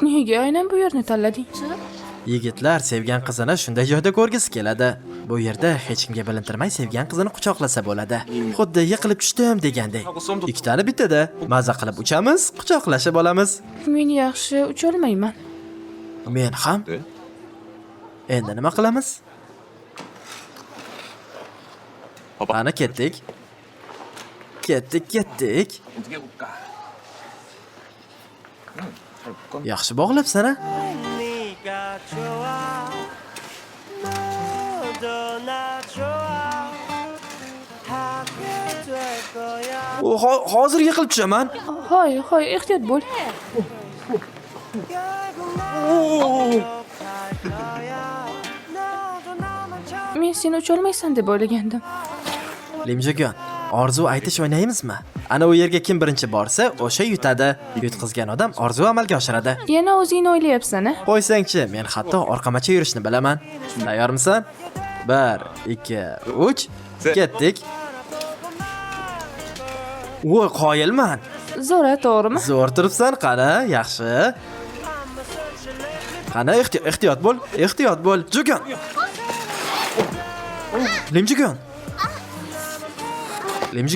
Nega aynan bu yerni tanlading? Yigitlar sevgan qizini shunday joyda ko'rgisi keladi. Bu yerda hech kimga bilintirmay sevgan qizini quchoqlasa bo'ladi. Xuddi yiqilib tushdim degandek. Ikkitani bittada maza qilib uchamiz, quchoqlashib olamiz. Men yaxshi ucha olmayman. Men ham. Endi nima qilamiz? Qani ketdik. Ketdik. Yaxshi bog'labsan-a? Hozir yiqilib tushaman. Hoy, ehtiyot bo'l. Men seni ucha olmaysan deb o'ylagandim. Limjigon, orzu aytish o'ynaymizmi? Ana u yerga kim birinchi borsa, o'sha yutadi. Yutqizgan odam orzu amalga oshiradi. Yana o'zingni o'ylayapsan-a? Qo'ysangchi, men hatto orqamacha yurishni bilaman. Tayyormisan? 1, 2, 3. Ketdik. Voy, qoyilman. Zo'ra, to'g'rimi? Zo'r turibsan, qani? Yaxshi. Qani, ehtiyot bo'l. Jugon. Limjigon.